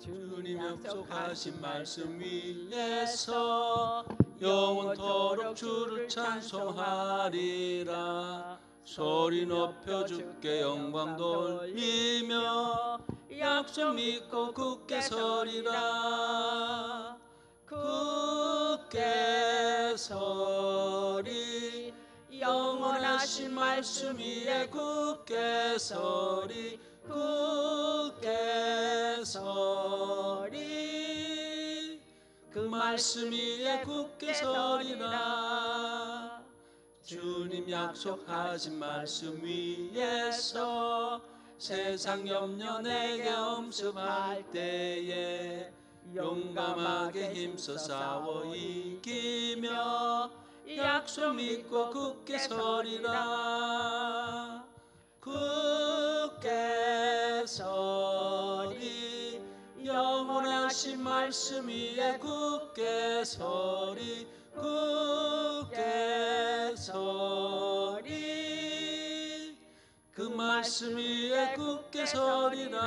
주님 약속하신 말씀 위에서 영원토록 주를 찬송하리라. 소리 높여 주께 영광 돌리며 약속 믿고 굳게 서리라. 굳게 서리 영원하신 말씀 위에 굳게 서리. 굳게 서리 그 말씀 위에 굳게 서리라. 주님 약속하신 말씀 위에서 세상 염려 내게 엄습할 때에 용감하게 힘써 싸워 이기며 약속 믿고 굳게 서리라. 굳게 서리 영원하신 말씀 위에 굳게 서리. 굳게 서리 그 말씀 위에 굳게 서리라.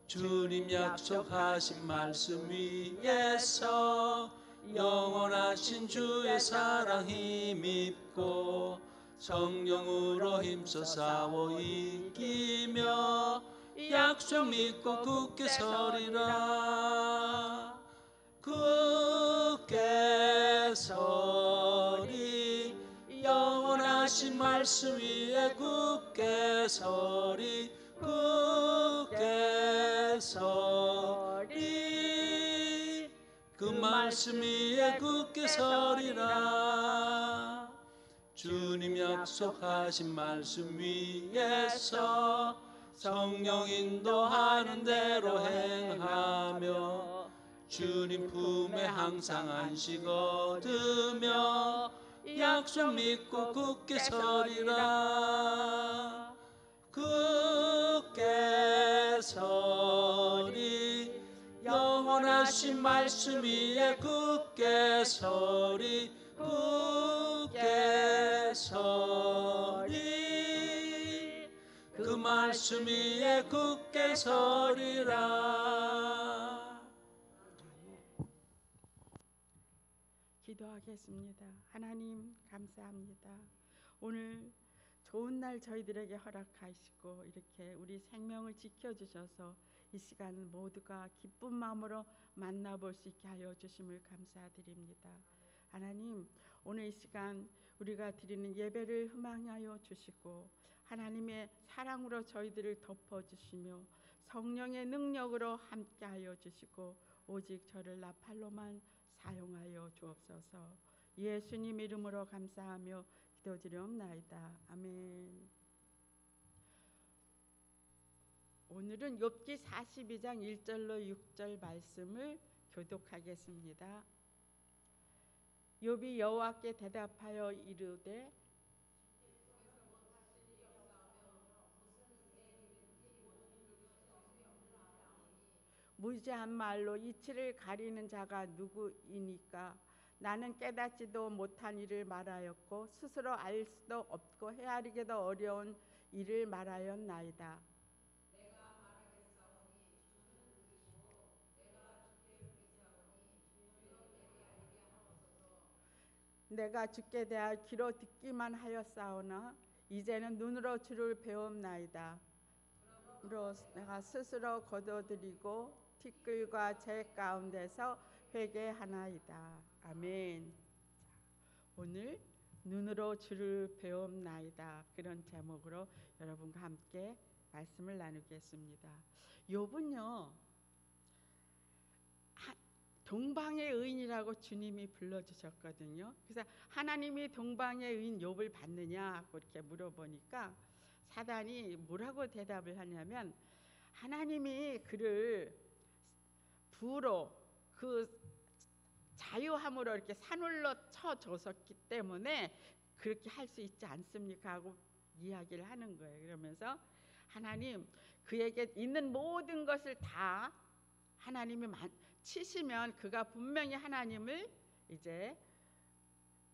주님 약속하신 말씀 위에서 영원하신 주의 사랑 힘입고 성령으로 힘써 싸워 이기며 약속 믿고 굳게 서리라. 굳게 서리 영원하신 말씀 위에 굳게 서리. 굳게 서리 그 말씀 위에 굳게 서리라. 주님 약속하신 말씀 위에서 성령 인도하는 대로 행하며 주님 품에 항상 안식 얻으며 약속 믿고 굳게 서리라. 굳게 서리 영원하신 말씀 위에 굳게 서리. 굳게 서리 그 말씀 위에 굳게 서리라. 기도하겠습니다. 하나님 감사합니다. 오늘 좋은 날 저희들에게 허락하시고 이렇게 우리 생명을 지켜주셔서 이 시간 모두가 기쁜 마음으로 만나볼 수 있게 하여 주심을 감사드립니다. 하나님, 오늘 이 시간 우리가 드리는 예배를 흠망하여 주시고 하나님의 사랑으로 저희들을 덮어주시며 성령의 능력으로 함께하여 주시고 오직 저를 나팔로만 사용하여 주옵소서. 예수님 이름으로 감사하며 기도드리옵나이다. 아멘. 오늘은 욥기 42장 1절로 6절 말씀을 교독하겠습니다. 욥이 여호와께 대답하여 이르되 무지한 말로 이치를 가리는 자가 누구이니까? 나는 깨닫지도 못한 일을 말하였고 스스로 알 수도 없고 헤아리기도 어려운 일을 말하였나이다. 내가 주께 대하여 귀로 듣기만 하였사오나 이제는 눈으로 주를 배움나이다. 그러므로 내가 스스로 거둬들이고 티끌과 재 가운데서 회개하나이다. 아멘. 오늘 눈으로 주를 배움나이다. 그런 제목으로 여러분과 함께 말씀을 나누겠습니다. 욥은요, 동방의 의인이라고 주님이 불러주셨거든요. 그래서 하나님이 동방의 의인 욥을 받느냐 그렇게 물어보니까 사단이 뭐라고 대답을 하냐면 하나님이 그를 부로 그 자유함으로 이렇게 산울로 쳐줬었기 때문에 그렇게 할 수 있지 않습니까 하고 이야기를 하는 거예요. 그러면서 하나님 그에게 있는 모든 것을 다 하나님이 치시면 그가 분명히 하나님을 이제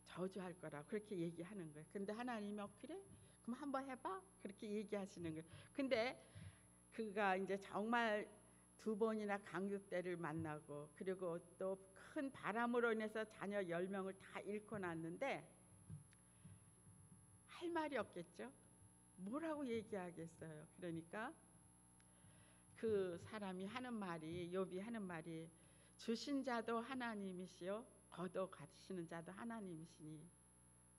저주할 거라 그렇게 얘기하는 거예요. 근데 하나님이 그래? 그럼 한번 해봐? 그렇게 얘기하시는 거예요. 근데 그가 이제 정말 두 번이나 강류대를 만나고 그리고 또 큰 바람으로 인해서 자녀 10명을 다 잃고 났는데 할 말이 없겠죠. 뭐라고 얘기하겠어요. 그러니까 그 사람이 하는 말이, 욥이 하는 말이, 주신 자도 하나님이시요 거둬 가시는 자도 하나님이시니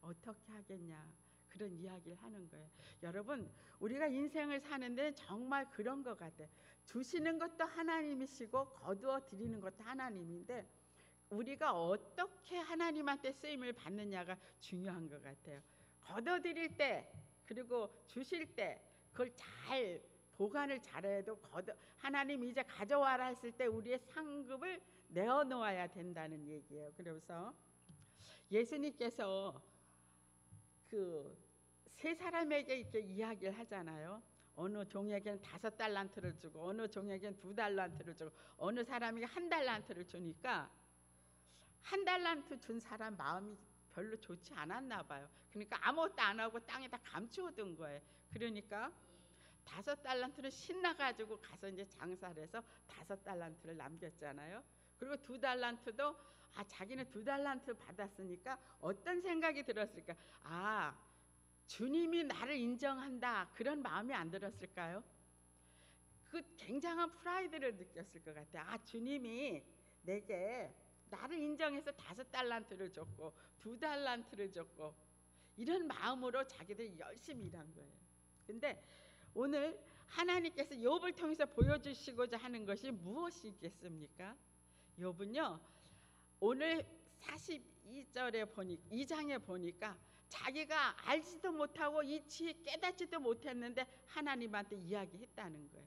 어떻게 하겠냐, 그런 이야기를 하는 거예요. 여러분, 우리가 인생을 사는데 정말 그런 것 같아요. 주시는 것도 하나님이시고 거두어 드리는 것도 하나님인데 우리가 어떻게 하나님한테 쓰임을 받느냐가 중요한 것 같아요. 거둬 드릴 때 그리고 주실 때 그걸 잘 보관을 잘해도 하나님 이제 가져와라 했을 때 우리의 상급을 내어놓아야 된다는 얘기예요. 그래서 예수님께서 그 세 사람에게 이렇게 이야기를 하잖아요. 어느 종에게는 5달란트를 주고 어느 종에게는 2달란트를 주고 어느 사람에게 1달란트를 주니까 1달란트 준 사람 마음이 별로 좋지 않았나 봐요. 그러니까 아무것도 안 하고 땅에다 감추어둔 거예요. 그러니까 5달란트는 신나가지고 가서 이제 장사를 해서 5달란트를 남겼잖아요. 그리고 2달란트도 자기는 2달란트 받았으니까 어떤 생각이 들었을까? 주님이 나를 인정한다, 그런 마음이 안 들었을까요? 그 굉장한 프라이드를 느꼈을 것 같아요. 주님이 내게 나를 인정해서 5달란트를 줬고 2달란트를 줬고 이런 마음으로 자기들이 열심히 일한 거예요. 근데 오늘 하나님께서 욥을 통해서 보여주시고자 하는 것이 무엇이겠습니까? 욥은요, 오늘 42절에 2장에 보니까 자기가 알지도 못하고 이치 깨닫지도 못했는데 하나님한테 이야기했다는 거예요.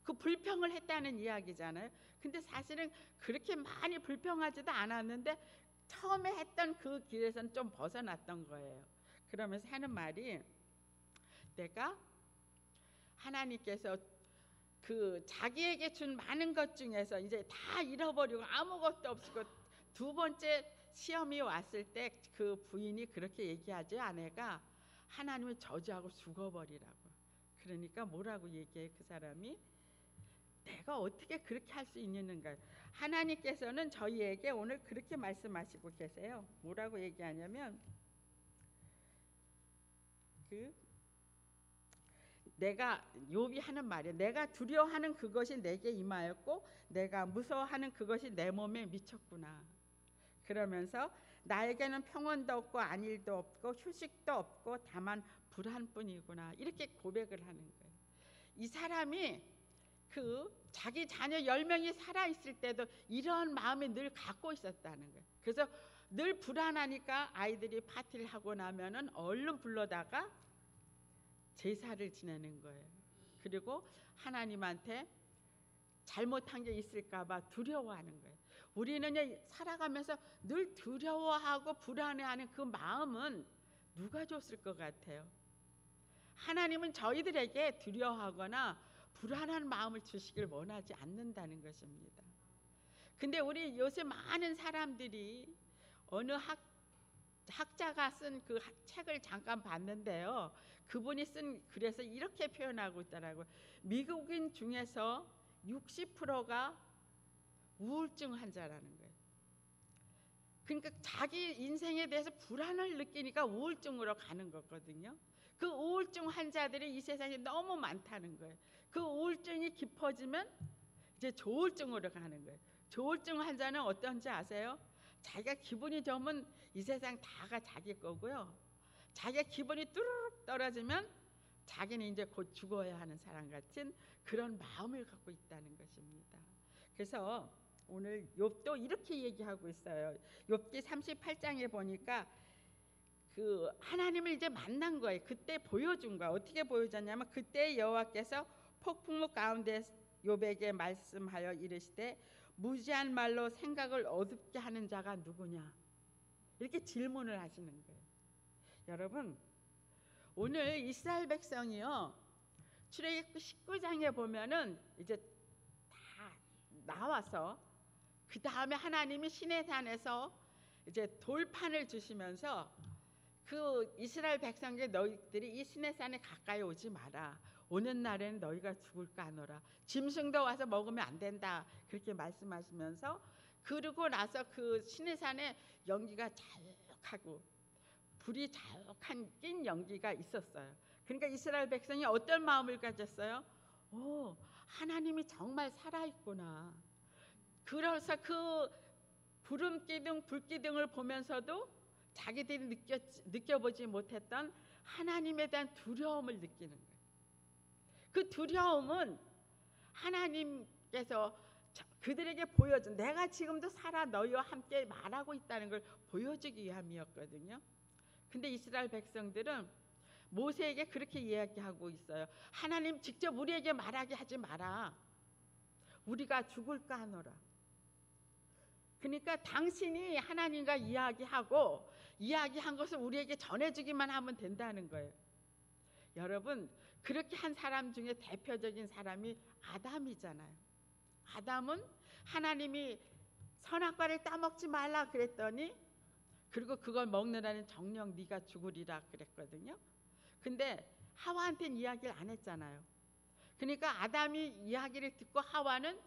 그 불평을 했다는 이야기잖아요. 근데 사실은 그렇게 많이 불평하지도 않았는데 처음에 했던 그 길에서는 좀 벗어났던 거예요. 그러면서 하는 말이, 내가 하나님께서 그 자기에게 준 많은 것 중에서 이제 다 잃어버리고 아무것도 없고 두 번째 시험이 왔을 때 그 부인이 그렇게 얘기하죠. 아내가 하나님을 저주하고 죽어버리라고. 그러니까 뭐라고 얘기해 그 사람이? 내가 어떻게 그렇게 할 수 있는가? 하나님께서는 저희에게 오늘 그렇게 말씀하시고 계세요. 뭐라고 얘기하냐면 내가, 욥이 하는 말이에요. 내가 두려워하는 그것이 내게 임하였고 내가 무서워하는 그것이 내 몸에 미쳤구나. 그러면서 나에게는 평온도 없고 안일도 없고 휴식도 없고 다만 불안뿐이구나, 이렇게 고백을 하는 거예요. 이 사람이 자기 자녀 10명이 살아있을 때도 이런 마음이 늘 갖고 있었다는 거예요. 그래서 늘 불안하니까 아이들이 파티를 하고 나면은 얼른 불러다가 제사를 지내는 거예요. 그리고 하나님한테 잘못한 게 있을까봐 두려워하는 거예요. 우리는 살아가면서 늘 두려워하고 불안해하는 그 마음은 누가 줬을 것 같아요? 하나님은 저희들에게 두려워하거나 불안한 마음을 주시길 원하지 않는다는 것입니다. 근데 우리 요새 많은 사람들이 어느 학자가 쓴 그 책을 잠깐 봤는데요. 그분이 쓴 글에서 이렇게 표현하고 있더라고요. 미국인 중에서 60%가 우울증 환자라는 거예요. 그러니까 자기 인생에 대해서 불안을 느끼니까 우울증으로 가는 거거든요. 그 우울증 환자들이 이 세상에 너무 많다는 거예요. 그 우울증이 깊어지면 이제 조울증으로 가는 거예요. 조울증 환자는 어떤지 아세요? 자기가 기분이 좋으면 이 세상 다가 자기 거고요. 자기가 기분이 뚜루룩 떨어지면 자기는 이제 곧 죽어야 하는 사람 같은 그런 마음을 갖고 있다는 것입니다. 그래서 오늘 욥도 이렇게 얘기하고 있어요. 욥기 38장에 보니까 그 하나님을 이제 만난 거예요. 그때 보여준 거야. 어떻게 보여줬냐면 그때 여호와께서 폭풍우 가운데 욥에게 말씀하여 이르시되 무지한 말로 생각을 어둡게 하는 자가 누구냐, 이렇게 질문을 하시는 거예요. 여러분, 오늘 이스라엘 백성이요, 출애굽기 19장에 보면은 이제 다 나와서 그 다음에 하나님이 시내산에서 이제 돌판을 주시면서 그 이스라엘 백성에게 너희들이 이 시내산에 가까이 오지 마라. 오는 날에는 너희가 죽을까 하노라. 짐승도 와서 먹으면 안 된다. 그렇게 말씀하시면서 그러고 나서 그 시내산에 연기가 자욱하고 불이 자욱한 낀 연기가 있었어요. 그러니까 이스라엘 백성이 어떤 마음을 가졌어요? 오, 하나님이 정말 살아있구나. 그래서 그 구름기둥 불기둥을 보면서도 자기들이 느껴보지 못했던 하나님에 대한 두려움을 느끼는 거예요. 그 두려움은 하나님께서 그들에게 보여준, 내가 지금도 살아 너희와 함께 말하고 있다는 걸 보여주기 위함이었거든요. 근데 이스라엘 백성들은 모세에게 그렇게 이야기하고 있어요. 하나님 직접 우리에게 말하게 하지 마라. 우리가 죽을까 하노라. 그러니까 당신이 하나님과 이야기한 것을 우리에게 전해주기만 하면 된다는 거예요. 여러분, 그렇게 한 사람 중에 대표적인 사람이 아담이잖아요. 아담은 하나님이 선악과를 따먹지 말라 그랬더니, 그리고 그걸 먹느라는 정녕 네가 죽으리라 그랬거든요. 근데 하와한테는 이야기를 안 했잖아요. 그러니까 아담이 이야기를 듣고 하와는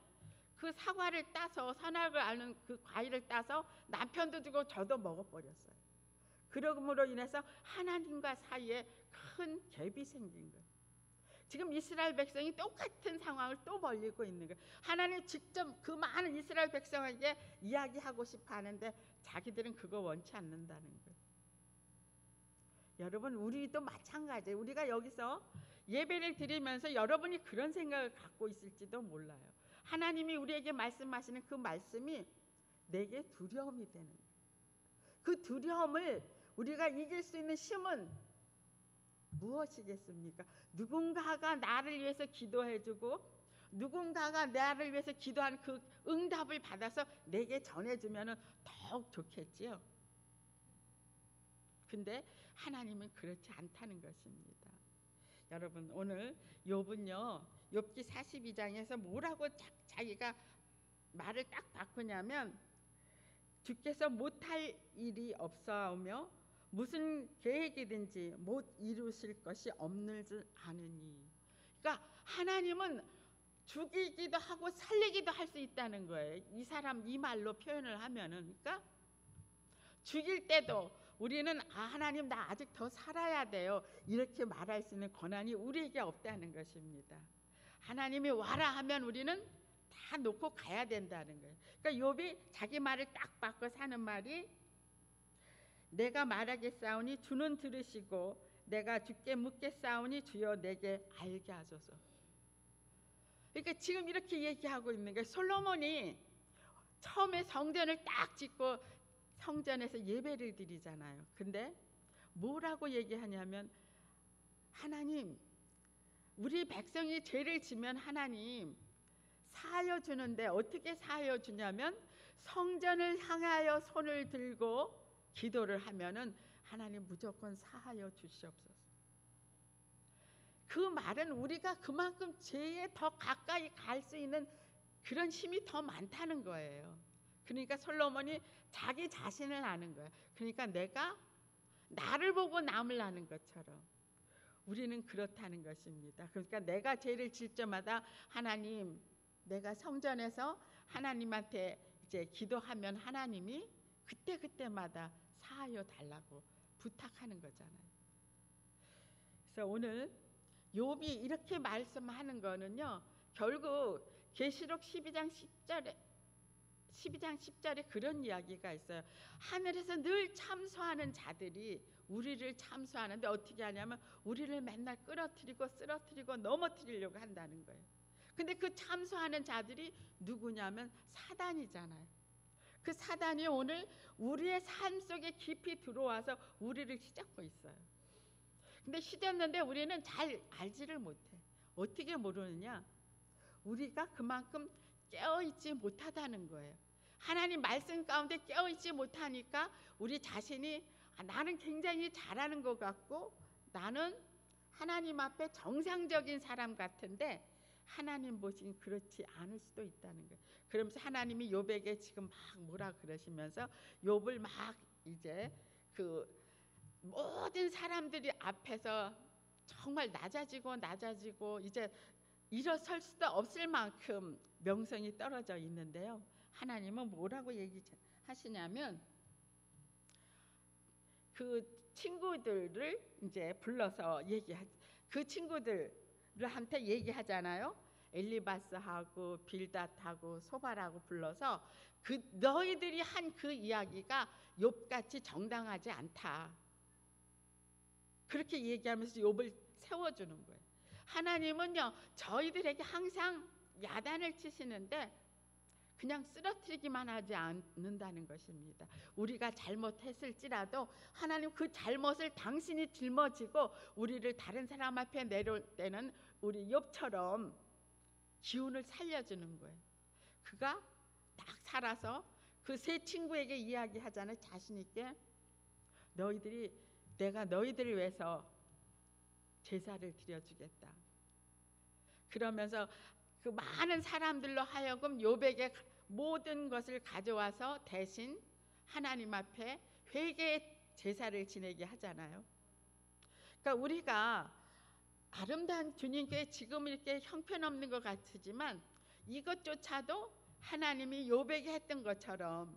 그 사과를 따서, 선악을 아는 그 과일을 따서 남편도 주고 저도 먹어버렸어요. 그러므로 인해서 하나님과 사이에 큰 갭이 생긴 거예요. 지금 이스라엘 백성이 똑같은 상황을 또 벌리고 있는 거예요. 하나님 직접 그 많은 이스라엘 백성에게 이야기하고 싶어 하는데 자기들은 그거 원치 않는다는 거예요. 여러분, 우리도 마찬가지예요. 우리가 여기서 예배를 드리면서 여러분이 그런 생각을 갖고 있을지도 몰라요. 하나님이 우리에게 말씀하시는 그 말씀이 내게 두려움이 되는 거예요. 그 두려움을 우리가 이길 수 있는 힘은 무엇이겠습니까? 누군가가 나를 위해서 기도해주고 누군가가 나를 위해서 기도하는 그 응답을 받아서 내게 전해주면 더욱 좋겠지요. 근데 하나님은 그렇지 않다는 것입니다. 여러분, 오늘 욥은요, 욥기 42장에서 뭐라고 자기가 말을 딱 바꾸냐면, 주께서 못할 일이 없사오며 무슨 계획이든지 못 이루실 것이 없는 줄 아느니. 그러니까 하나님은 죽이기도 하고 살리기도 할 수 있다는 거예요. 이 사람 이 말로 표현을 하면은, 그러니까 죽일 때도 우리는 하나님 나 아직 더 살아야 돼요, 이렇게 말할 수 있는 권한이 우리에게 없다는 것입니다. 하나님이 와라 하면 우리는 다 놓고 가야 된다는 거예요. 그러니까 욥이 자기 말을 딱 바꿔 사는 말이, 내가 말하겠사오니 주는 들으시고 내가 주께 묻겠사오니 주여 내게 알게 하소서. 그러니까 지금 이렇게 얘기하고 있는 거예요. 솔로몬이 처음에 성전을 딱 짓고 성전에서 예배를 드리잖아요. 근데 뭐라고 얘기하냐면, 하나님, 우리 백성이 죄를 지면 하나님 사하여 주는데 어떻게 사하여 주냐면, 성전을 향하여 손을 들고 기도를 하면은 하나님 무조건 사하여 주시옵소서. 그 말은 우리가 그만큼 죄에 더 가까이 갈 수 있는 그런 힘이 더 많다는 거예요. 그러니까 솔로몬이 자기 자신을 아는 거예요. 그러니까 내가 나를 보고 남을 아는 것처럼 우리는 그렇다는 것입니다. 그러니까 내가 죄를 질 때마다 하나님, 내가 성전에서 하나님한테 이제 기도하면 하나님이 그때마다 사하여 달라고 부탁하는 거잖아요. 그래서 오늘 욥이 이렇게 말씀하는 거는요, 결국 계시록 12장 10절에 그런 이야기가 있어요. 하늘에서 늘 참소하는 자들이 우리를 참소하는데 어떻게 하냐면 우리를 맨날 끌어뜨리고 쓰러뜨리고 넘어뜨리려고 한다는 거예요. 근데 그 참소하는 자들이 누구냐면 사단이잖아요. 그 사단이 오늘 우리의 삶 속에 깊이 들어와서 우리를 휘젓고 있어요. 근데 휘젓는데 우리는 잘 알지를 못해. 어떻게 모르느냐? 우리가 그만큼 깨어있지 못하다는 거예요. 하나님 말씀 가운데 깨어있지 못하니까 우리 자신이 나는 굉장히 잘하는 것 같고 나는 하나님 앞에 정상적인 사람 같은데 하나님 보시긴 그렇지 않을 수도 있다는 거예요. 그러면서 하나님이 욥에게 지금 막 뭐라 그러시면서 욥을 막 이제 그 모든 사람들이 앞에서 정말 낮아지고 이제 일어설 수도 없을 만큼 명성이 떨어져 있는데요. 하나님은 뭐라고 얘기하시냐면 그 친구들을 이제 불러서 그 친구들한테 얘기하잖아요. 엘리바스하고 빌닷하고 소바라고 불러서 그 너희들이 한 그 이야기가 욥같이 정당하지 않다. 그렇게 얘기하면서 욥을 세워주는 거예요. 하나님은요 저희들에게 항상 야단을 치시는데 그냥 쓰러뜨리기만 하지 않는다는 것입니다. 우리가 잘못했을지라도 하나님 그 잘못을 당신이 짊어지고 우리를 다른 사람 앞에 내려올 때는 우리 욥처럼 기운을 살려주는 거예요. 그가 딱 살아서 그 세 친구에게 이야기하잖아요. 자신 있게 내가 너희들을 위해서 제사를 드려주겠다. 그러면서 그 많은 사람들로 하여금 욥에게 모든 것을 가져와서 대신 하나님 앞에 회개의 제사를 지내게 하잖아요. 그러니까 우리가 아름다운 주님께 지금 이렇게 형편없는 것 같지만 이것조차도 하나님이 욥에게 했던 것처럼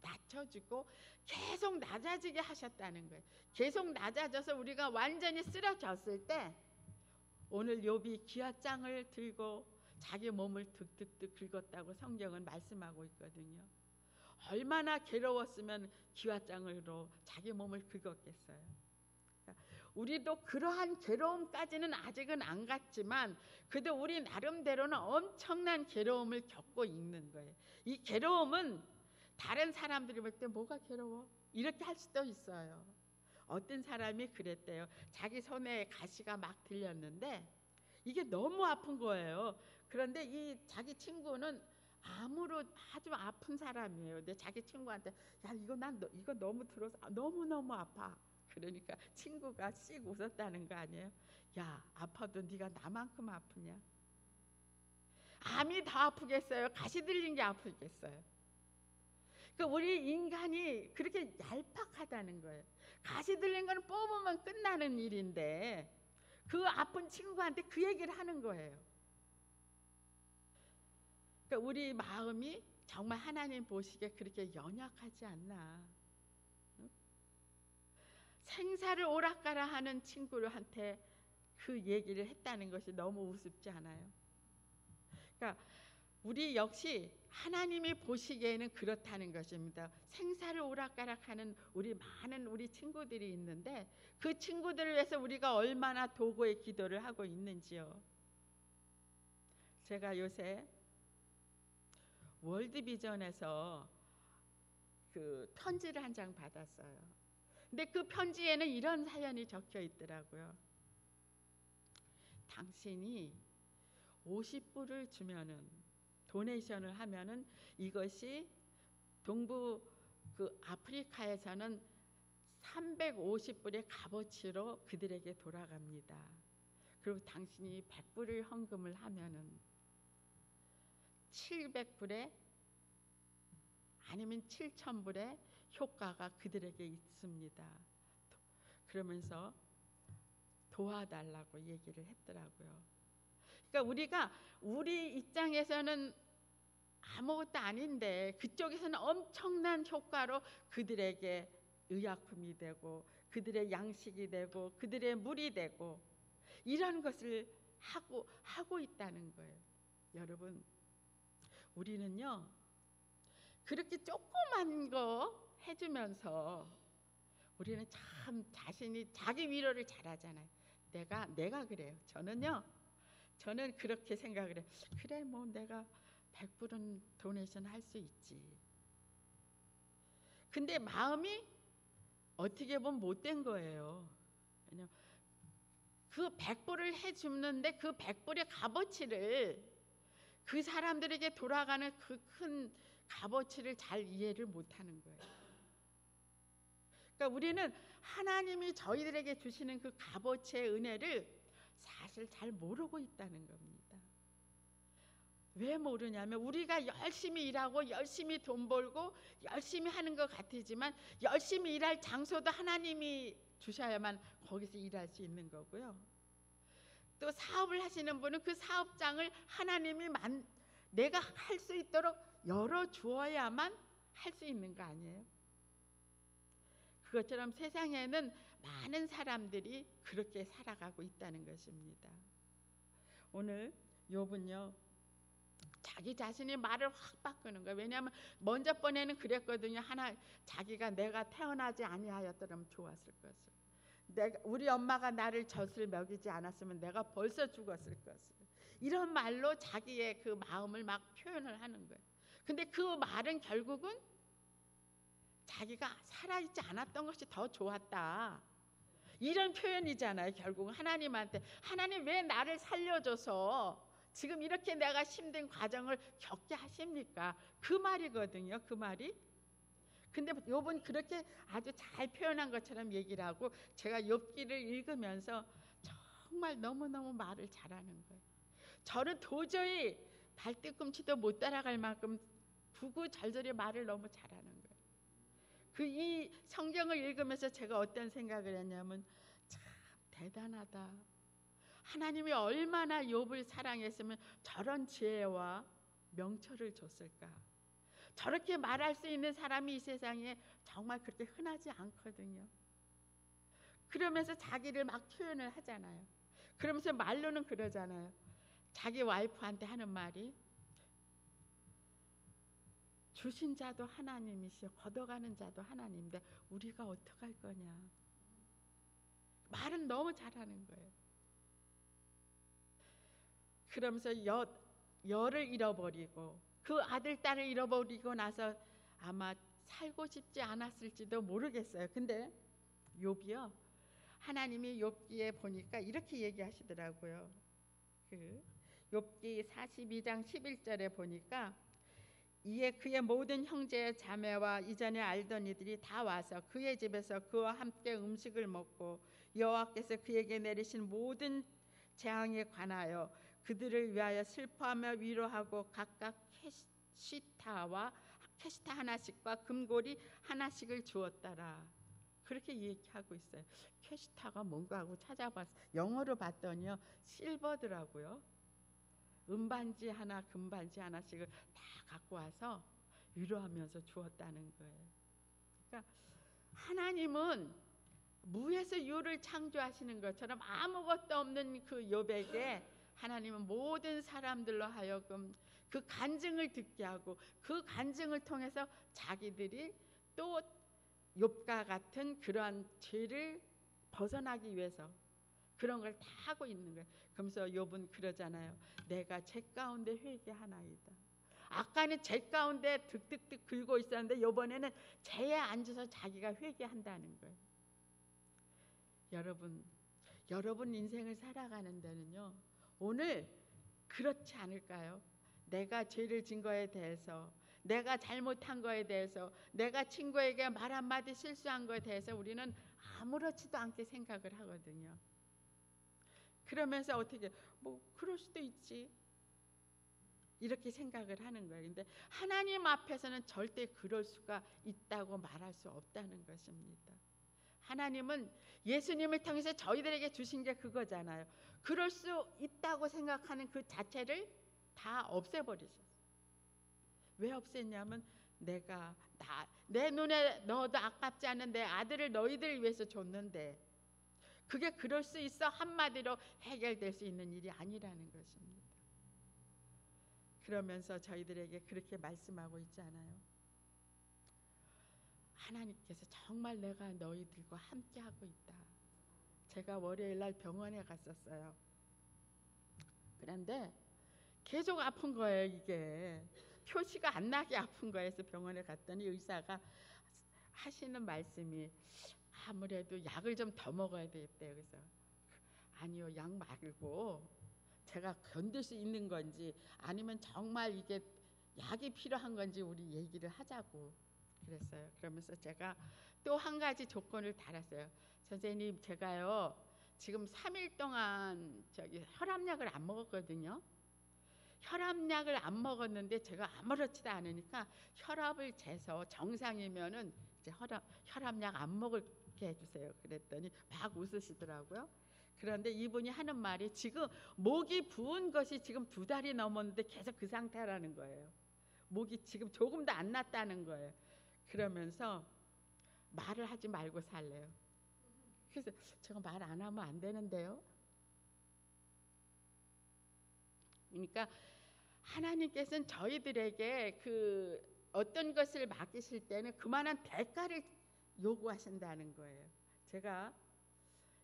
낮춰주고 계속 낮아지게 하셨다는 거예요. 계속 낮아져서 우리가 완전히 쓰러졌을 때 오늘 욥이 기아장을 들고 자기 몸을 득득득 긁었다고 성경은 말씀하고 있거든요. 얼마나 괴로웠으면 기아장으로 자기 몸을 긁었겠어요. 우리도 그러한 괴로움까지는 아직은 안 갔지만 그래도 우리 나름대로는 엄청난 괴로움을 겪고 있는 거예요. 이 괴로움은 다른 사람들이 볼 때 뭐가 괴로워? 이렇게 할 수도 있어요. 어떤 사람이 그랬대요. 자기 손에 가시가 막 들렸는데 이게 너무 아픈 거예요. 그런데 이 자기 친구는 아주 아픈 사람이에요. 근데 자기 친구한테 야 이거 너무 들어서 너무 아파. 그러니까 친구가 씩 웃었다는 거 아니에요? 야 아파도 네가 나만큼 아프냐? 암이 더 아프겠어요? 가시 들린 게 아프겠어요? 그러니까 우리 인간이 그렇게 얄팍하다는 거예요. 가시 들린 건 뽑으면 끝나는 일인데 그 아픈 친구한테 그 얘기를 하는 거예요. 그러니까 우리 마음이 정말 하나님 보시기에 그렇게 연약하지 않나. 생사를 오락가라 하는 친구한테 그 얘기를 했다는 것이 너무 우습지 않아요? 그러니까 우리 역시 하나님이 보시기에는 그렇다는 것입니다. 생사를 오락가락하는 많은 우리 친구들이 있는데 그 친구들을 위해서 우리가 얼마나 도구의 기도를 하고 있는지요. 제가 요새 월드비전에서 그 편지를 한 장 받았어요. 근데 그 편지에는 이런 사연이 적혀 있더라고요. 당신이 50불을 주면은 도네이션을 하면은 이것이 동부 그 아프리카에서는 350불의 값어치로 그들에게 돌아갑니다. 그리고 당신이 100불을 헌금을 하면은 700불에 아니면 7,000불의 효과가 그들에게 있습니다. 그러면서 도와달라고 얘기를 했더라고요. 그러니까 우리 입장에서는 아무것도 아닌데 그쪽에서는 엄청난 효과로 그들에게 의약품이 되고 그들의 양식이 되고 그들의 물이 되고 이런 것을 하고 있다는 거예요. 여러분, 우리는요 그렇게 조그만 거 해주면서 우리는 참 자기 위로를 잘하잖아요. 내가 그래요. 저는 그렇게 생각을 해요. 그래 뭐 내가 100불은 도네이션 할 수 있지. 근데 마음이 어떻게 보면 못된 거예요. 왜냐면 그 100불을 해주는데 그 100불의 값어치를 그 사람들에게 돌아가는 그 큰 값어치를 잘 이해를 못하는 거예요. 그러니까 우리는 하나님이 저희들에게 주시는 그 값어치의 은혜를 사실 잘 모르고 있다는 겁니다. 왜 모르냐면 우리가 열심히 일하고 열심히 돈 벌고 열심히 하는 것 같지만 열심히 일할 장소도 하나님이 주셔야만 거기서 일할 수 있는 거고요. 또 사업을 하시는 분은 그 사업장을 하나님이 내가 할 수 있도록 열어주어야만 할 수 있는 거 아니에요? 그것처럼 세상에는 많은 사람들이 그렇게 살아가고 있다는 것입니다. 오늘 욥은요, 자기 자신이 말을 확 바꾸는 거예요. 왜냐하면 먼저 번에는 그랬거든요. 자기가 내가 태어나지 아니하였더라면 좋았을 것을. 우리 엄마가 나를 젖을 먹이지 않았으면 내가 벌써 죽었을 것을. 이런 말로 자기의 그 마음을 막 표현을 하는 거예요. 근데 그 말은 결국은 자기가 살아있지 않았던 것이 더 좋았다, 이런 표현이잖아요. 결국 하나님한테, 하나님 왜 나를 살려줘서 지금 이렇게 내가 힘든 과정을 겪게 하십니까? 그 말이거든요. 그 말이. 근데 욥은 그렇게 아주 잘 표현한 것처럼 얘기를 하고, 제가 욥기를 읽으면서 정말 너무너무 말을 잘하는 거예요. 저는 도저히 발뒤꿈치도 못 따라갈 만큼 구구절절히 말을 너무 잘하는 거예요. 이 성경을 읽으면서 제가 어떤 생각을 했냐면, 참 대단하다. 하나님이 얼마나 욥을 사랑했으면 저런 지혜와 명철을 줬을까. 저렇게 말할 수 있는 사람이 이 세상에 정말 그렇게 흔하지 않거든요. 그러면서 자기를 막 표현을 하잖아요. 그러면서 말로는 그러잖아요. 자기 와이프한테 하는 말이, 주신 자도 하나님이시오, 걷어가는 자도 하나님인데 우리가 어떡할 거냐. 말은 너무 잘하는 거예요. 그러면서 열을 잃어버리고 그 아들 딸을 잃어버리고 나서 아마 살고 싶지 않았을지도 모르겠어요. 근데 욥이요, 하나님이 욥기에 보니까 이렇게 얘기하시더라고요. 욥기 42장 11절에 보니까, 이에 그의 모든 형제 자매와 이전에 알던 이들이 다 와서 그의 집에서 그와 함께 음식을 먹고 여호와께서 그에게 내리신 모든 재앙에 관하여 그들을 위하여 슬퍼하며 위로하고 각각 캐시타 하나씩과 금고리 하나씩을 주었더라. 그렇게 얘기하고 있어요. 캐시타가 뭔가 하고 찾아봤어. 영어로 봤더니요, 실버더라고요. 은반지 하나, 금반지 하나씩을 다 갖고 와서 위로하면서 주었다는 거예요. 그러니까 하나님은 무에서 유를 창조하시는 것처럼 아무것도 없는 그 욥에게 하나님은 모든 사람들로 하여금 그 간증을 듣게 하고, 그 간증을 통해서 자기들이 또 욥과 같은 그러한 죄를 벗어나기 위해서 그런 걸 다 하고 있는 거예요. 그러면서 욥은 그러잖아요. 내가 죄 가운데 회개하나이다. 아까는 죄 가운데 득득득 긁고 있었는데 이번에는 죄에 앉아서 자기가 회개한다는 거예요. 여러분 인생을 살아가는 데는요, 오늘 그렇지 않을까요? 내가 죄를 진 거에 대해서, 내가 잘못한 거에 대해서, 내가 친구에게 말 한마디 실수한 거에 대해서 우리는 아무렇지도 않게 생각을 하거든요. 그러면서 어떻게 그럴 수도 있지, 이렇게 생각을 하는 거예요. 근데 하나님 앞에서는 절대 그럴 수가 있다고 말할 수 없다는 것입니다. 하나님은 예수님을 통해서 저희들에게 주신 게 그거잖아요. 그럴 수 있다고 생각하는 그 자체를 다 없애버리셨어요. 왜 없앴냐면, 내 눈에 넣어도 아깝지 않은 내 아들을 너희들을 위해서 줬는데 그게 그럴 수 있어 한마디로 해결될 수 있는 일이 아니라는 것입니다. 그러면서 저희들에게 그렇게 말씀하고 있잖아요. 하나님께서 정말 내가 너희들과 함께하고 있다. 제가 월요일날 병원에 갔었어요. 그런데 계속 아픈 거예요. 이게 표시가 안 나게 아픈 거예요. 그래서 병원에 갔더니 의사가 하시는 말씀이, 아무래도 약을 좀 더 먹어야 되겠대요. 그래서 아니요, 약 말고 제가 견딜 수 있는 건지 아니면 정말 이게 약이 필요한 건지 우리 얘기를 하자고 그랬어요. 그러면서 제가 또 한 가지 조건을 달았어요. 선생님, 제가요 지금 3일 동안 혈압약을 안 먹었거든요. 혈압약을 안 먹었는데 제가 아무렇지도 않으니까 혈압을 재서 정상이면은 이제 혈압약 안 먹게 해주세요. 그랬더니 막 웃으시더라고요. 그런데 이분이 하는 말이 지금 목이 부은 것이 지금 2달이 넘었는데 계속 그 상태라는 거예요. 목이 지금 조금도 안 났다는 거예요. 그러면서 말을 하지 말고 살래요. 그래서 제가 말 안 하면 안 되는데요. 그러니까 하나님께서는 저희들에게 그 어떤 것을 맡기실 때는 그만한 대가를 요구하신다는 거예요. 제가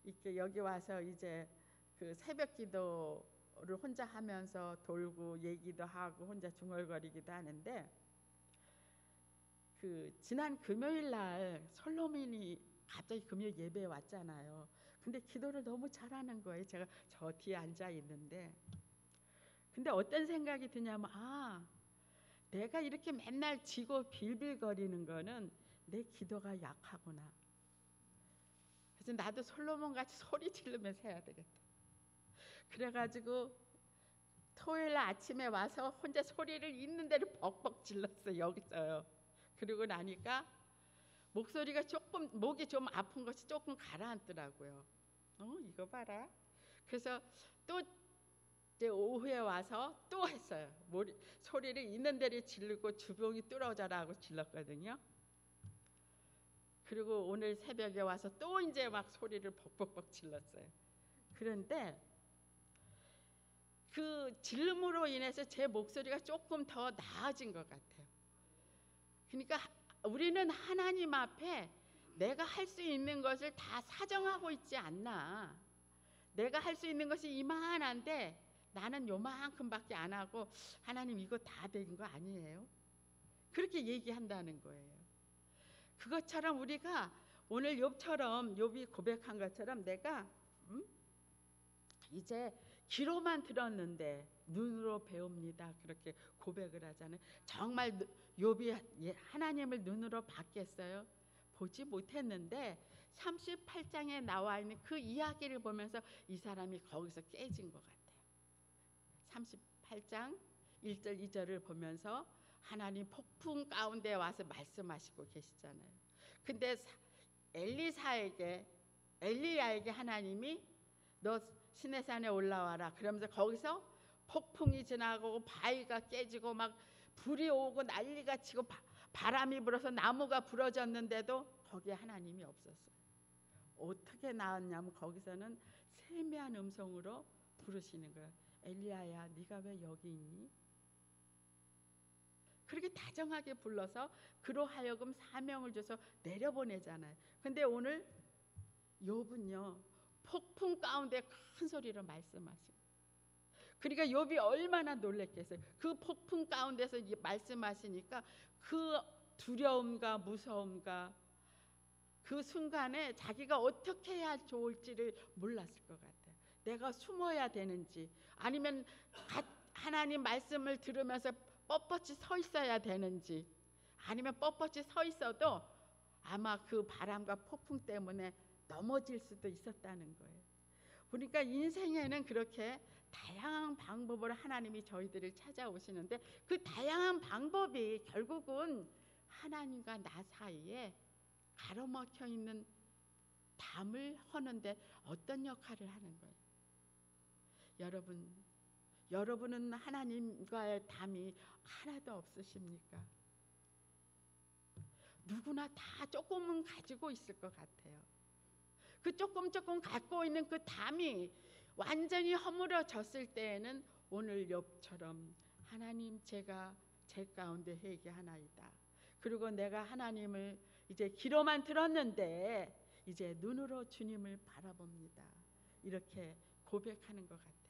이렇게 여기 와서 이제 그 새벽 기도를 혼자 하면서 돌고 얘기도 하고 혼자 중얼거리기도 하는데, 그 지난 금요일 날 솔로몬이 갑자기 금요일 예배에 왔잖아요. 근데 기도를 너무 잘하는 거예요. 제가 저 뒤에 앉아 있는데, 근데 어떤 생각이 드냐면, 내가 이렇게 맨날 지고 빌빌거리는 거는 내 기도가 약하구나. 그래서 나도 솔로몬 같이 소리 지르면서 해야 되겠다. 그래가지고 토요일 아침에 와서 혼자 소리를 있는 대로 벅벅 질렀어요. 여기서요. 그리고 나니까 목소리가 조금, 목이 좀 아픈 것이 조금 가라앉더라고요. 이거 봐라. 그래서 또 이제 오후에 와서 또 했어요. 소리를 있는 대로 지르고 주병이 뚫어져라고 질렀거든요. 그리고 오늘 새벽에 와서 또 이제 막 소리를 벅벅벅 질렀어요. 그런데 그 질음으로 인해서 제 목소리가 조금 더 나아진 것 같아요. 그러니까 우리는 하나님 앞에 내가 할 수 있는 것을 다 사정하고 있지 않나. 내가 할 수 있는 것이 이만한데 나는 요만큼밖에 안 하고 하나님 이거 다 된 거 아니에요? 그렇게 얘기한다는 거예요. 그것처럼 우리가 오늘 욥이 고백한 것처럼 내가 이제 귀로만 들었는데 눈으로 배웁니다. 그렇게 고백을 하잖아요. 정말 욥이 하나님을 눈으로 봤겠어요? 보지 못했는데 38장에 나와 있는 그 이야기를 보면서 이 사람이 거기서 깨진 것 같아요. 38장 1절 2절을 보면서 하나님 폭풍 가운데 와서 말씀하시고 계시잖아요. 근데 엘리야에게 하나님이 너 시내산에 올라와라 그러면서 거기서 폭풍이 지나고 바위가 깨지고 막 불이 오고 난리가 치고 바람이 불어서 나무가 부러졌는데도 거기에 하나님이 없었어요. 어떻게 나왔냐면 거기서는 세미한 음성으로 부르시는 거예요. 엘리야야, 네가 왜 여기 있니? 그렇게 다정하게 불러서 그로 하여금 사명을 줘서 내려보내잖아요. 근데 오늘 욥은요 폭풍 가운데 큰 소리로 말씀하시고, 그러니까 욥이 얼마나 놀랬겠어요. 그 폭풍 가운데서 말씀하시니까 그 두려움과 무서움과 그 순간에 자기가 어떻게 해야 좋을지를 몰랐을 것 같아요. 내가 숨어야 되는지 아니면 하나님 말씀을 들으면서 뻣뻣이 서 있어야 되는지, 아니면 뻣뻣이 서 있어도 아마 그 바람과 폭풍 때문에 넘어질 수도 있었다는 거예요. 그러니까 인생에는 그렇게 다양한 방법으로 하나님이 저희들을 찾아오시는데 그 다양한 방법이 결국은 하나님과 나 사이에 가로막혀 있는 담을 허는데 어떤 역할을 하는 거예요? 여러분은 하나님과의 담이 하나도 없으십니까? 누구나 다 조금은 가지고 있을 것 같아요. 그 조금 갖고 있는 그 담이 완전히 허물어졌을 때에는 오늘 욥처럼 하나님 제가 제 가운데 회개하나이다. 그리고 내가 하나님을 이제 귀로만 들었는데 이제 눈으로 주님을 바라봅니다. 이렇게 고백하는 것 같아요.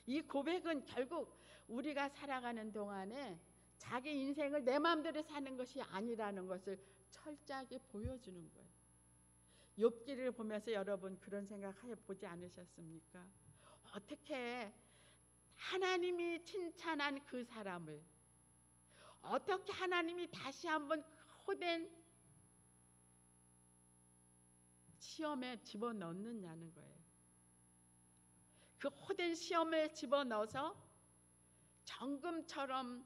이 고백은 결국 우리가 살아가는 동안에 자기 인생을 내 마음대로 사는 것이 아니라는 것을 철저하게 보여주는 거예요. 욥기를 보면서 여러분 그런 생각 해보지 않으셨습니까? 어떻게 하나님이 칭찬한 그 사람을 어떻게 하나님이 다시 한번 호된 시험에 집어넣느냐는 거예요. 그 호된 시험에 집어넣어서 정금처럼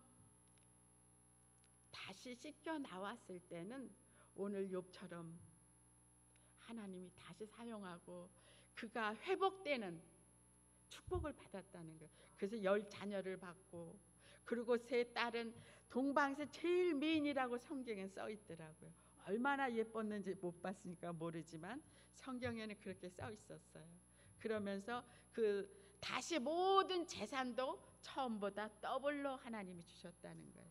다시 씻겨 나왔을 때는 오늘 욥처럼 하나님이 다시 사용하고 그가 회복되는 축복을 받았다는 거예요. 그래서 10자녀를 받고, 그리고 세 딸은 동방에서 제일 미인이라고 성경에 써 있더라고요. 얼마나 예뻤는지 못 봤으니까 모르지만 성경에는 그렇게 써 있었어요. 그러면서 그 다시 모든 재산도 처음보다 더블로 하나님이 주셨다는 거예요.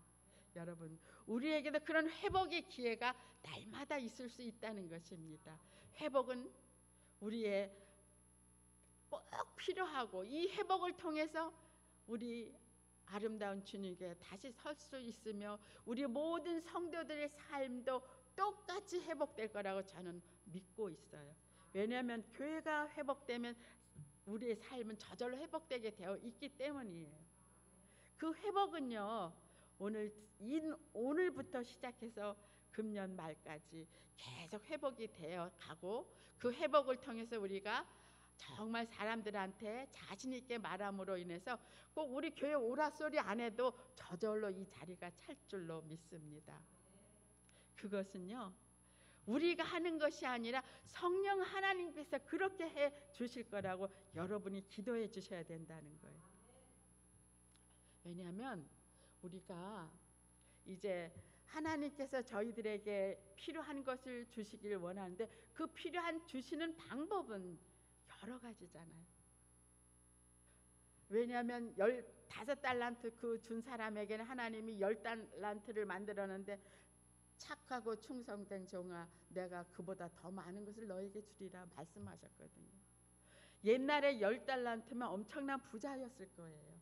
여러분, 우리에게도 그런 회복의 기회가 날마다 있을 수 있다는 것입니다. 회복은 우리의 꼭 필요하고, 이 회복을 통해서 우리 아름다운 주님께 다시 설 수 있으며 우리 모든 성도들의 삶도 똑같이 회복될 거라고 저는 믿고 있어요. 왜냐하면 교회가 회복되면 우리의 삶은 저절로 회복되게 되어 있기 때문이에요. 그 회복은요, 오늘부터 시작해서 금년 말까지 계속 회복이 되어 가고, 그 회복을 통해서 우리가 정말 사람들한테 자신 있게 말함으로 인해서 꼭 우리 교회 오라소리 안 해도 저절로 이 자리가 찰 줄로 믿습니다. 그것은요, 우리가 하는 것이 아니라 성령 하나님께서 그렇게 해 주실 거라고 여러분이 기도해 주셔야 된다는 거예요. 왜냐하면 우리가 이제 하나님께서 저희들에게 필요한 것을 주시길 원하는데, 그 필요한 주시는 방법은 여러 가지잖아요. 왜냐하면 15달란트 그 준 사람에게는 하나님이 10달란트를 만들었는데, 착하고 충성된 종아, 내가 그보다 더 많은 것을 너에게 주리라 말씀하셨거든요. 옛날에 10달란트면 엄청난 부자였을 거예요.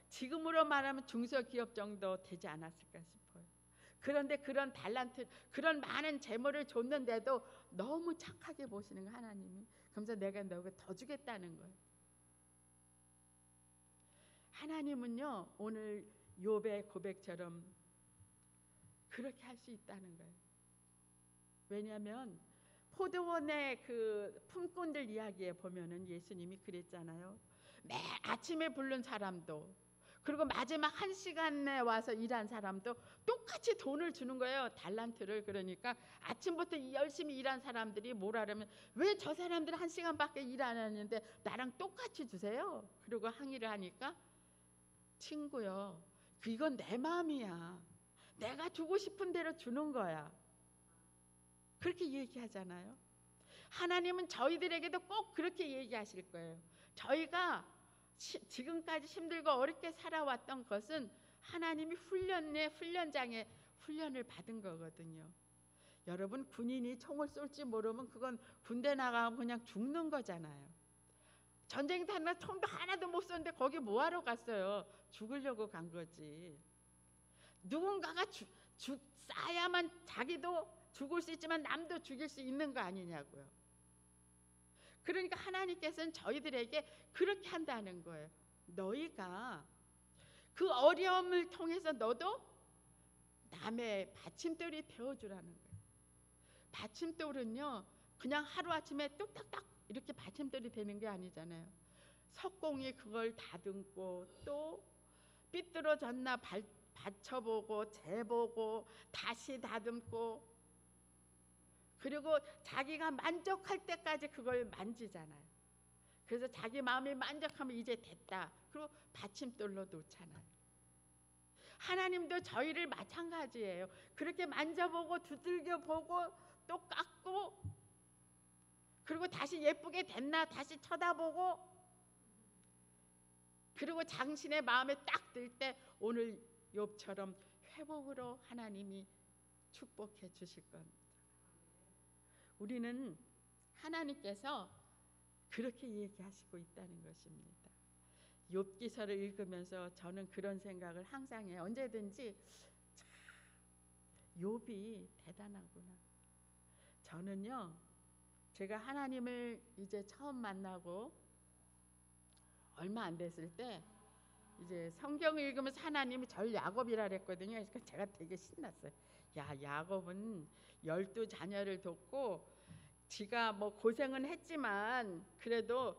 지금으로 말하면 중소기업 정도 되지 않았을까 싶어요. 그런데 그런 달란트, 그런 많은 재물을 줬는데도 너무 착하게 보시는 거 하나님이. 그러면서 내가 너에게 더 주겠다는 거예요. 하나님은요, 오늘 욥의 고백처럼 그렇게 할 수 있다는 거예요. 왜냐하면 포도원의 그 품꾼들 이야기에 보면은 예수님이 그랬잖아요. 매 아침에 부른 사람도, 그리고 마지막 1시간에 와서 일한 사람도 똑같이 돈을 주는 거예요. 달란트를. 그러니까 아침부터 열심히 일한 사람들이 뭐라 그러면, 왜 저 사람들은 1시간밖에 일 안 하는데 나랑 똑같이 주세요? 그리고 항의를 하니까, 친구요, 이건 내 마음이야. 내가 주고 싶은 대로 주는 거야. 그렇게 얘기하잖아요. 하나님은 저희들에게도 꼭 그렇게 얘기하실 거예요. 저희가 지금까지 힘들고 어렵게 살아왔던 것은 하나님이 훈련장에 훈련을 받은 거거든요. 여러분, 군인이 총을 쏠지 모르면 그건 군대 나가면 그냥 죽는 거잖아요. 전쟁터나 총도 하나도 못 쏘는데 거기 뭐하러 갔어요? 죽으려고 간 거지. 누군가가 쏴야만 자기도 죽을 수 있지만 남도 죽일 수 있는 거 아니냐고요. 그러니까 하나님께서는 저희들에게 그렇게 한다는 거예요. 너희가 그 어려움을 통해서 너도 남의 받침돌이 되어주라는 거예요. 받침돌은요, 그냥 하루아침에 뚝딱딱 이렇게 받침돌이 되는 게 아니잖아요. 석공이 그걸 다듬고, 또 삐뚤어졌나 받쳐보고 재보고 다시 다듬고, 그리고 자기가 만족할 때까지 그걸 만지잖아요. 그래서 자기 마음이 만족하면 이제 됐다. 그리고 받침돌로 놓잖아요. 하나님도 저희를 마찬가지예요. 그렇게 만져보고 두들겨보고 또 깎고, 그리고 다시 예쁘게 됐나 다시 쳐다보고, 그리고 당신의 마음에 딱 들 때 오늘 욥처럼 회복으로 하나님이 축복해 주실 겁니다. 우리는 하나님께서 그렇게 얘기하시고 있다는 것입니다. 욥기서를 읽으면서 저는 그런 생각을 항상 해요. 언제든지 참, 욥이 대단하구나. 저는요, 제가 하나님을 이제 처음 만나고 얼마 안 됐을 때 이제 성경을 읽으면서 하나님이 절 야곱이라 그랬거든요. 그러니까 제가 되게 신났어요. 야, 야곱은 12자녀를 돕고 지가 뭐 고생은 했지만 그래도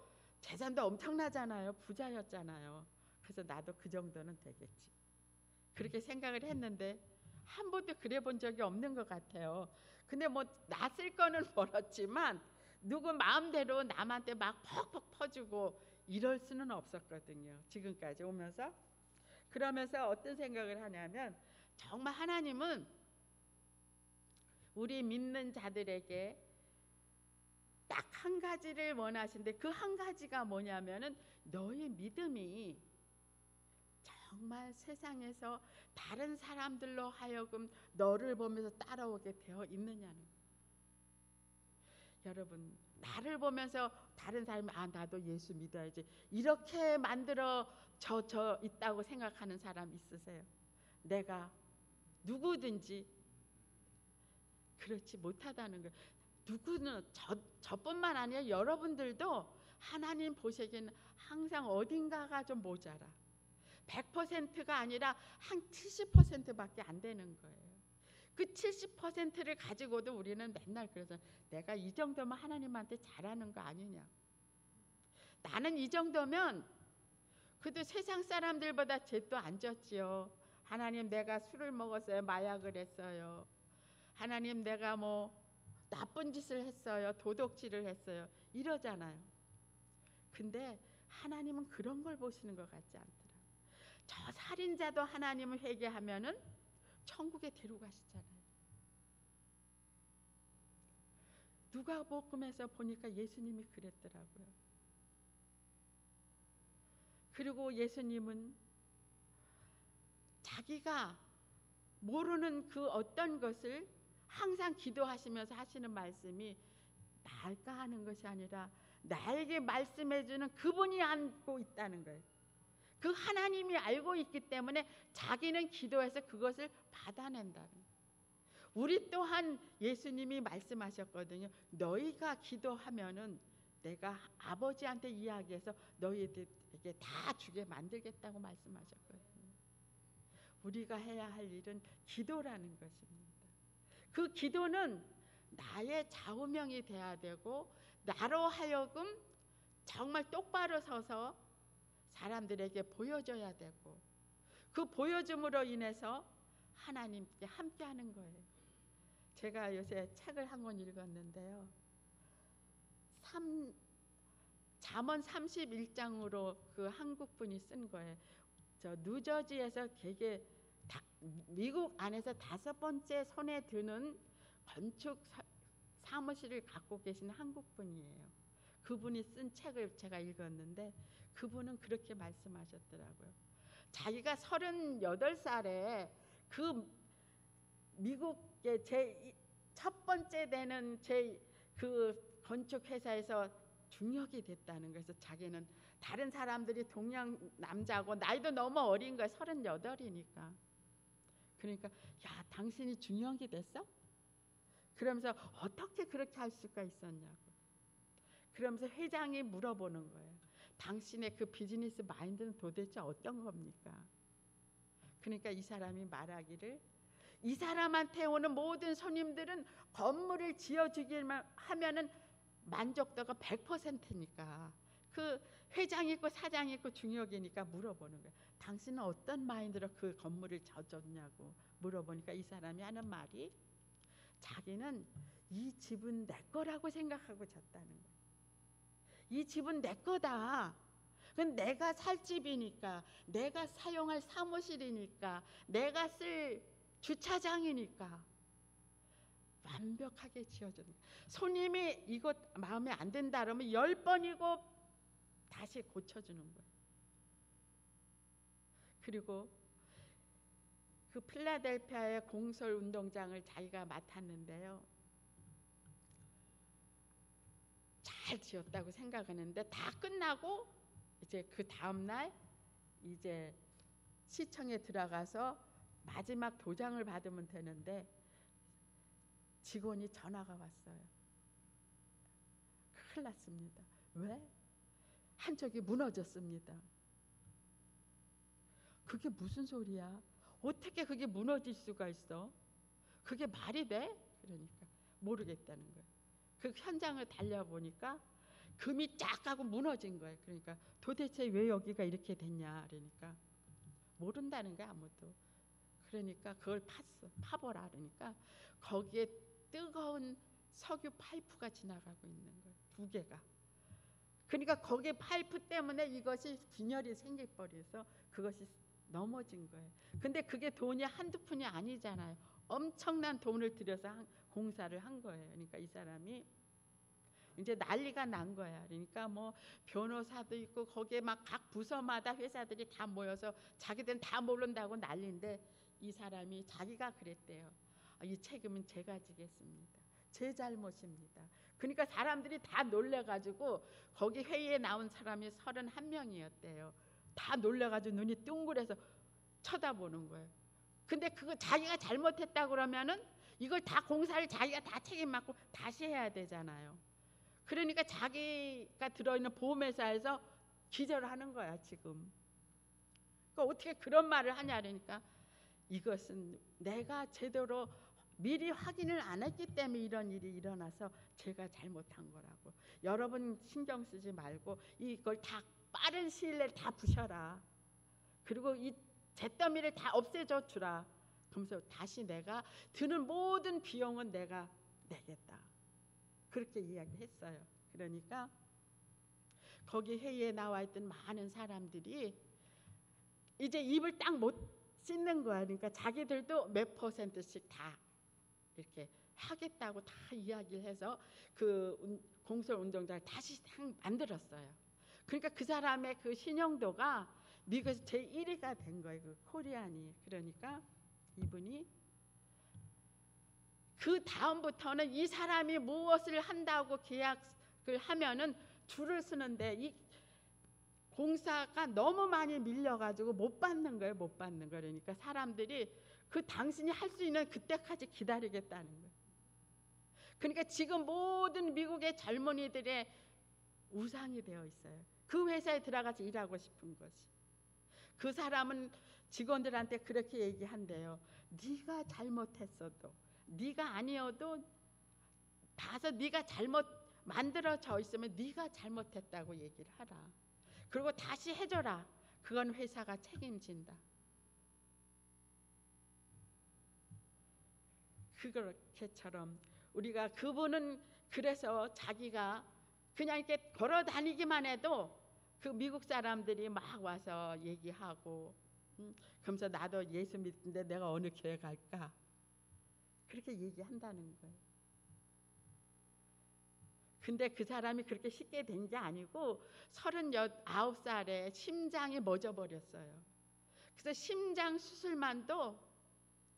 재산도 엄청나잖아요. 부자였잖아요. 그래서 나도 그 정도는 되겠지. 그렇게 생각을 했는데 한 번도 그래 본 적이 없는 것 같아요. 근데 뭐 나 쓸 거는 벌었지만 누구 마음대로 남한테 막 퍽퍽 퍼주고 이럴 수는 없었거든요. 지금까지 오면서. 그러면서 어떤 생각을 하냐면 정말 하나님은 우리 믿는 자들에게 딱 한 가지를 원하신데 그 한 가지가 뭐냐면은 너의 믿음이 정말 세상에서 다른 사람들로 하여금 너를 보면서 따라오게 되어 있느냐는 거예요. 여러분, 나를 보면서 다른 사람이 나도 예수 믿어야지 이렇게 만들어 져 있다고 생각하는 사람 있으세요? 내가 누구든지 그렇지 못하다는 거예요. 누구는 저뿐만 아니라 여러분들도 하나님 보시기에는 항상 어딘가가 좀 모자라. 100%가 아니라 한 70%밖에 안 되는 거예요. 그 70%를 가지고도 우리는 맨날 그래서 내가 이 정도면 하나님한테 잘하는 거 아니냐. 나는 이 정도면 그래도 세상 사람들보다 죄도 안 졌지요. 하나님 내가 술을 먹었어요. 마약을 했어요. 하나님 내가 뭐 나쁜 짓을 했어요. 도둑질을 했어요. 이러잖아요. 근데 하나님은 그런 걸 보시는 것 같지 않더라. 저 살인자도 하나님을 회개하면은 천국에 데려가시잖아요. 누가복음에서 보니까 예수님이 그랬더라고요. 그리고 예수님은 자기가 모르는 그 어떤 것을 항상 기도하시면서 하시는 말씀이 나가 하는 것이 아니라 나에게 말씀해주는 그분이 알고 있다는 거예요. 그 하나님이 알고 있기 때문에 자기는 기도해서 그것을 받아낸다는 거예요. 우리 또한 예수님이 말씀하셨거든요. 너희가 기도하면은 내가 아버지한테 이야기해서 너희들에게 다 주게 만들겠다고 말씀하셨거든요. 우리가 해야 할 일은 기도라는 것입니다. 그 기도는 나의 좌우명이 돼야 되고 나로 하여금 정말 똑바로 서서 사람들에게 보여줘야 되고 그 보여줌으로 인해서 하나님께 함께하는 거예요. 제가 요새 책을 한 권 읽었는데요. 잠언 31장으로 그 한국분이 쓴 거예요. 저 뉴저지에서 되게 미국 안에서 5번째 손에 드는 건축 사무실을 갖고 계신 한국분이에요. 그분이 쓴 책을 제가 읽었는데 그분은 그렇게 말씀하셨더라고요. 자기가 38살에 그 미국의 제 첫 번째 되는 제 그 건축 회사에서 중역이 됐다는 거예요. 그래서 자기는 다른 사람들이 동양 남자고 나이도 너무 어린 거야. 38이니까. 그러니까 야 당신이 중역이 됐어? 그러면서 어떻게 그렇게 할 수가 있었냐고. 그러면서 회장이 물어보는 거예요. 당신의 그 비즈니스 마인드는 도대체 어떤 겁니까? 그러니까 이 사람이 말하기를 이 사람한테 오는 모든 손님들은 건물을 지어주기만 하면은 만족도가 100%니까 그 회장 있고 사장 있고 중역이니까 물어보는 거예요. 당신은 어떤 마인드로 그 건물을 져줬냐고 물어보니까 이 사람이 하는 말이 자기는 이 집은 내 거라고 생각하고 졌다는 거예요. 이 집은 내 거다. 그건 내가 살 집이니까, 내가 사용할 사무실이니까, 내가 쓸 주차장이니까 완벽하게 지어주는 거예요. 손님이 이것 마음에 안 든다 그러면 10번이고 다시 고쳐주는 거예요. 그리고 그 필라델피아의 공설 운동장을 자기가 맡았는데요. 잘 지었다고 생각하는데 다 끝나고 이제 그 다음 날 이제 시청에 들어가서 마지막 도장을 받으면 되는데 직원이 전화가 왔어요. 큰일 났습니다. 왜? 한쪽이 무너졌습니다. 그게 무슨 소리야? 어떻게 그게 무너질 수가 있어? 그게 말이 돼? 그러니까 모르겠다는 거예요. 그 현장을 달려보니까 금이 쫙 가고 무너진 거예요. 그러니까 도대체 왜 여기가 이렇게 됐냐 그러니까 모른다는 거야 아무도. 그러니까 그걸 파보라 그러니까 거기에 뜨거운 석유 파이프가 지나가고 있는 거예요. 2개가. 그러니까 거기에 파이프 때문에 이것이 균열이 생겨버려서 그것이 넘어진 거예요. 근데 그게 돈이 한두 푼이 아니잖아요. 엄청난 돈을 들여서 공사를 한 거예요. 그러니까 이 사람이 이제 난리가 난 거야. 그러니까 뭐 변호사도 있고 거기에 막 각 부서마다 회사들이 다 모여서 자기들은 다 모른다고 난리인데 이 사람이 자기가 그랬대요. 이 책임은 제가 지겠습니다. 제 잘못입니다. 그러니까 사람들이 다 놀래가지고 거기 회의에 나온 사람이 31명이었대요. 다 놀래가지고 눈이 둥그래서 쳐다보는 거예요. 근데 그거 자기가 잘못했다 그러면은 이걸 다 공사를 자기가 다 책임 맡고 다시 해야 되잖아요. 그러니까 자기가 들어있는 보험회사에서 기절하는 거야 지금. 그러니까 어떻게 그런 말을 하냐 그러니까 이것은 내가 제대로 미리 확인을 안 했기 때문에 이런 일이 일어나서 제가 잘못한 거라고. 여러분 신경 쓰지 말고 이걸 다 빠른 시일 내에 다 부셔라. 그리고 이 잿더미를 다 없애줘 주라. 그러면서 다시 내가 드는 모든 비용은 내가 내겠다. 그렇게 이야기했어요. 그러니까 거기 회의에 나와 있던 많은 사람들이 이제 입을 딱 못 씻는 거야. 그러니까 자기들도 몇 %씩 다 이렇게 하겠다고 다 이야기를 해서 그 공설 운동장을 다시 만들었어요. 그러니까 그 사람의 그 신용도가 미국에서 제1위가 된 거예요. 그 코리안이. 그러니까 이분이 그 다음부터는 이 사람이 무엇을 한다고 계약을 하면은 줄을 서는데 이 공사가 너무 많이 밀려가지고 못 받는 거예요. 못 받는 거. 그러니까 사람들이 그 당신이 할 수 있는 그때까지 기다리겠다는 거예요. 그러니까 지금 모든 미국의 젊은이들의 우상이 되어 있어요. 그 회사에 들어가서 일하고 싶은 것이. 그 사람은 직원들한테 그렇게 얘기한대요. 네가 잘못했어도 네가 아니어도 다서 네가 잘못 만들어져 있으면 네가 잘못했다고 얘기를 하라. 그리고 다시 해줘라. 그건 회사가 책임진다. 그렇게처럼 우리가 그분은 그래서 자기가 그냥 이렇게 걸어 다니기만 해도 그 미국 사람들이 막 와서 얘기하고 그러면서 나도 예수 믿는데 내가 어느 교회 갈까? 그렇게 얘기한다는 거예요. 근데 그 사람이 그렇게 쉽게 된 게 아니고 39살에 심장이 멎어버렸어요. 그래서 심장 수술만도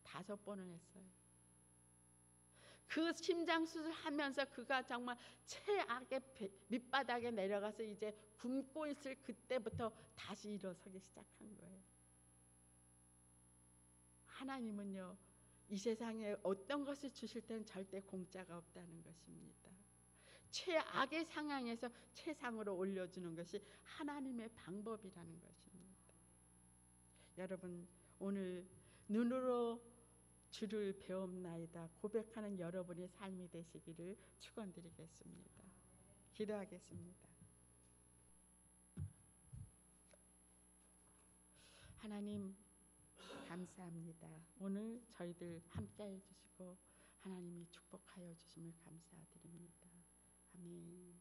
5번을 했어요. 그 심장 수술하면서 그가 정말 최악의 밑바닥에 내려가서 이제 굶고 있을 그때부터 다시 일어서기 시작한 거예요. 하나님은요 이 세상에 어떤 것을 주실 때는 절대 공짜가 없다는 것입니다. 최악의 상황에서 최상으로 올려주는 것이 하나님의 방법이라는 것입니다. 여러분 오늘 눈으로 주를 배움나이다 고백하는 여러분의 삶이 되시기를 축원드리겠습니다. 기도하겠습니다. 하나님 감사합니다. 오늘 저희들 함께해 주시고 하나님이 축복하여 주심을 감사드립니다. 아멘.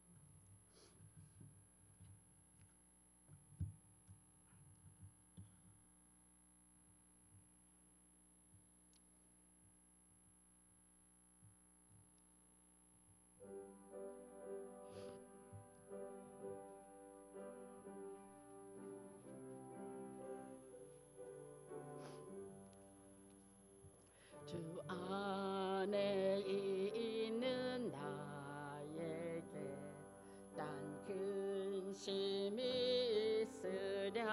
주 안에 있는 나에게 난 근심이 있으랴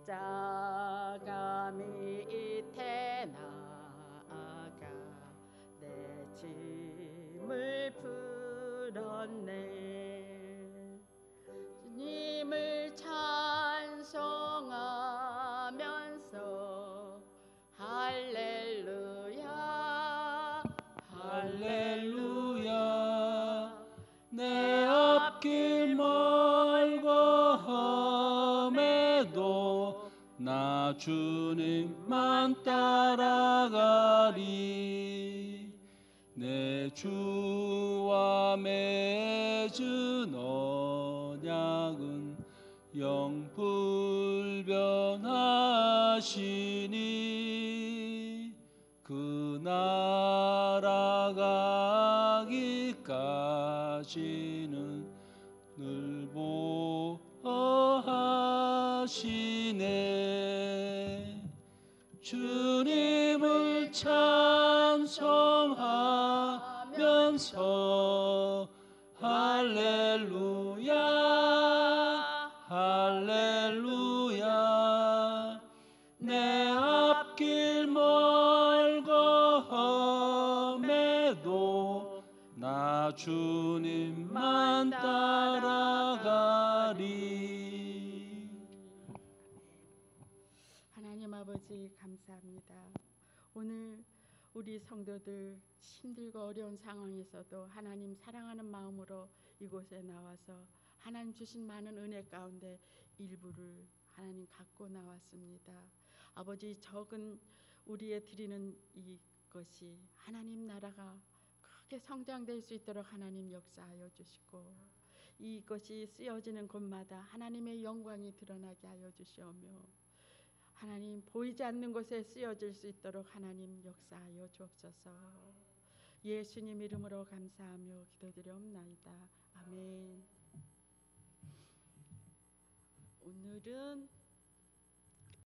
자가 밑에 나아가 내 짐을 풀었네 주님을 찬송하면서 할렐루야 할렐루야 앞길 멀고 험해도 나 주님만 따라가리. 내 주와 맺은 언약은 영불변하시니 그 나라 가기까지는 늘 보호하시네. 주님을 찬송하면서 할렐루야 할렐루야. 내 앞길 멀고 험해도 나 주님만 따라가리. 하나님 아버지 감사합니다. 오늘 우리 성도들 힘들고 어려운 상황에서도 하나님 사랑하는 마음으로 이곳에 나와서 하나님 주신 많은 은혜 가운데 일부를 하나님 갖고 나왔습니다. 아버지, 적은 우리의 드리는 이것이 하나님 나라가 크게 성장될 수 있도록 하나님 역사하여 주시고, 이것이 쓰여지는 곳마다 하나님의 영광이 드러나게 하여 주시오며, 하나님 보이지 않는 곳에 쓰여질 수 있도록 하나님 역사하여 주옵소서. 예수님 이름으로 감사하며 기도드리옵나이다. 아멘. 오늘은